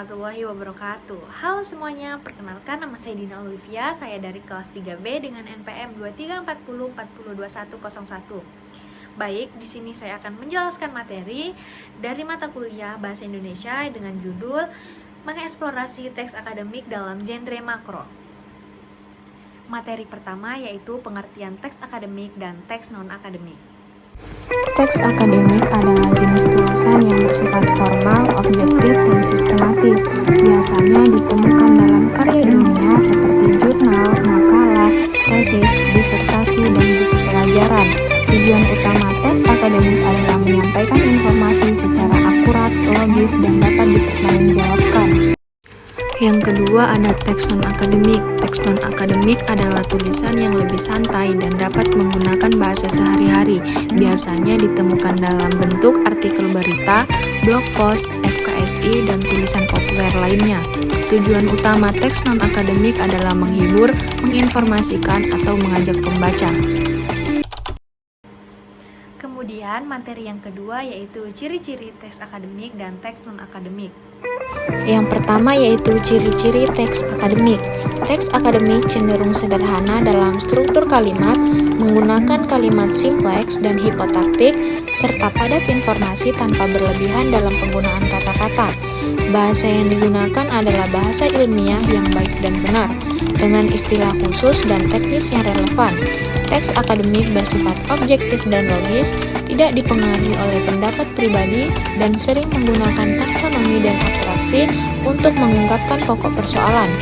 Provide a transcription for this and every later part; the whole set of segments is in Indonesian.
warahmatullahi wabarakatuh. Halo semuanya, perkenalkan nama saya Dina Olivia. Saya dari kelas 3B dengan NPM 2340402101. Baik, di sini saya akan menjelaskan materi dari mata kuliah Bahasa Indonesia dengan judul Mengeksplorasi teks akademik dalam genre makro. Materi pertama yaitu pengertian teks akademik dan teks non-akademik. Teks akademik adalah jenis tulisan yang bersifat formal, objektif, dan sistematis. Biasanya ditemukan dalam karya ilmiah seperti jurnal, makalah, tesis, disertasi, dan buku pelajaran. Tujuan utama teks akademik adalah menyampaikan informasi secara akurat, logis, dan dapat dipertanggungjawabkan. Yang kedua ada teks non-akademik. Teks non-akademik adalah tulisan yang lebih santai dan dapat menggunakan bahasa sehari-hari. Biasanya ditemukan dalam bentuk artikel berita, blog post, FKSI, dan tulisan populer lainnya. Tujuan utama teks non-akademik adalah menghibur, menginformasikan, atau mengajak pembaca. Kemudian materi yang kedua yaitu ciri-ciri teks akademik dan teks non-akademik. Yang pertama yaitu ciri-ciri teks akademik. Teks akademik cenderung sederhana dalam struktur kalimat, menggunakan kalimat simpleks dan hipotaktik, serta padat informasi tanpa berlebihan dalam penggunaan kata-kata. Bahasa yang digunakan adalah bahasa ilmiah yang baik dan benar, dengan istilah khusus dan teknis yang relevan. Teks akademik bersifat objektif dan logis, tidak dipengaruhi oleh pendapat pribadi, dan sering menggunakan taksonomi dan abstraksi untuk mengungkapkan pokok persoalan.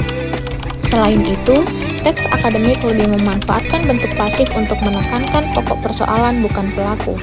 Selain itu, teks akademik lebih memanfaatkan bentuk pasif untuk menekankan pokok persoalan bukan pelaku.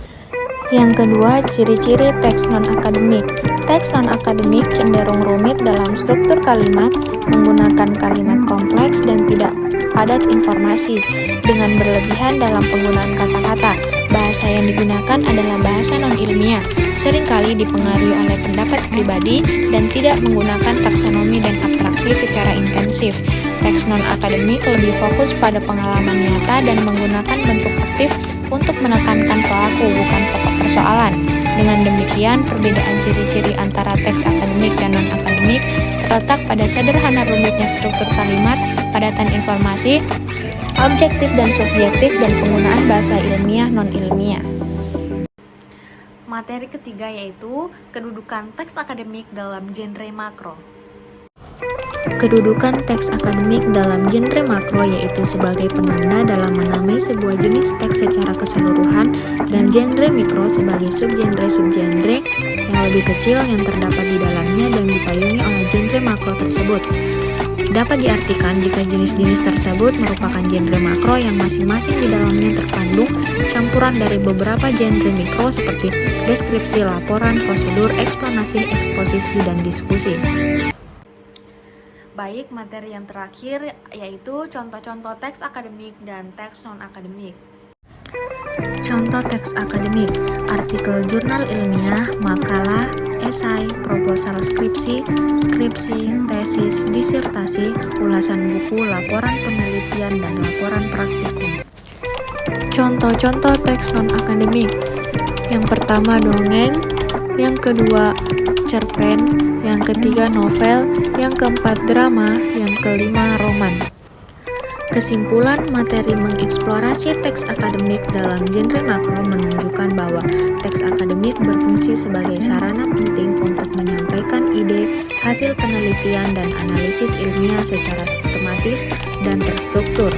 Yang kedua, ciri-ciri teks non-akademik. Teks non-akademik cenderung rumit dalam struktur kalimat, menggunakan kalimat kompleks dan tidak padat informasi, dengan berlebihan dalam penggunaan kata-kata. Bahasa yang digunakan adalah bahasa non-ilmiah, seringkali dipengaruhi oleh pendapat pribadi dan tidak menggunakan taksonomi dan abstraksi secara intensif. Teks non-akademik lebih fokus pada pengalaman nyata dan menggunakan bentuk aktif untuk menekankan pelaku, bukan pokok persoalan. Dengan demikian, perbedaan ciri-ciri antara teks akademik dan non-akademik terletak pada sederhana rumitnya struktur kalimat, padatan informasi, objektif dan subjektif, dan penggunaan bahasa ilmiah non-ilmiah. Materi ketiga yaitu kedudukan teks akademik dalam genre makro. Kedudukan teks akademik dalam genre makro yaitu sebagai penanda dalam menamai sebuah jenis teks secara keseluruhan, dan genre mikro sebagai subgenre-subgenre yang lebih kecil yang terdapat di dalamnya dan dipayungi oleh genre makro tersebut. Dapat diartikan jika jenis-jenis tersebut merupakan genre makro yang masing-masing di dalamnya terkandung campuran dari beberapa genre mikro seperti deskripsi, laporan, prosedur, eksplanasi, eksposisi, dan diskusi. Baik, materi yang terakhir yaitu contoh-contoh teks akademik dan teks non-akademik. Contoh teks akademik: artikel jurnal ilmiah, makalah, esai, proposal skripsi, tesis, disertasi, ulasan buku, laporan penelitian, dan laporan praktikum. Contoh-contoh teks non-akademik: yang pertama dongeng, yang kedua cerpen, yang ketiga novel, yang keempat drama, yang kelima roman. Kesimpulan, materi mengeksplorasi teks akademik dalam genre makro menunjukkan bahwa teks akademik berfungsi sebagai sarana penting untuk menyampaikan ide, hasil penelitian, dan analisis ilmiah secara sistematis dan terstruktur.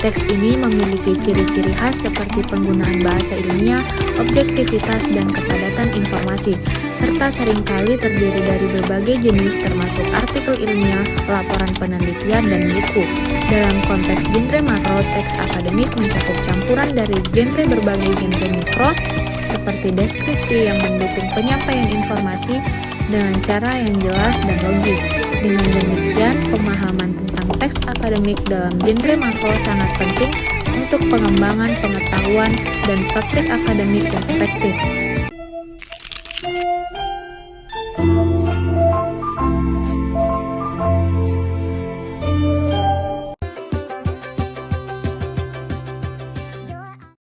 Teks ini memiliki ciri-ciri khas seperti penggunaan bahasa ilmiah, objektivitas, dan kepadatan informasi, serta seringkali terdiri dari berbagai jenis termasuk artikel ilmiah, laporan penelitian, dan buku. Dalam konteks genre makro, teks akademik mencakup campuran dari genre berbagai genre mikro, seperti deskripsi yang mendukung penyampaian informasi dengan cara yang jelas dan logis. Dengan demikian, pemahaman tentang teks akademik dalam genre makro sangat penting untuk pengembangan pengetahuan dan praktik akademik yang efektif.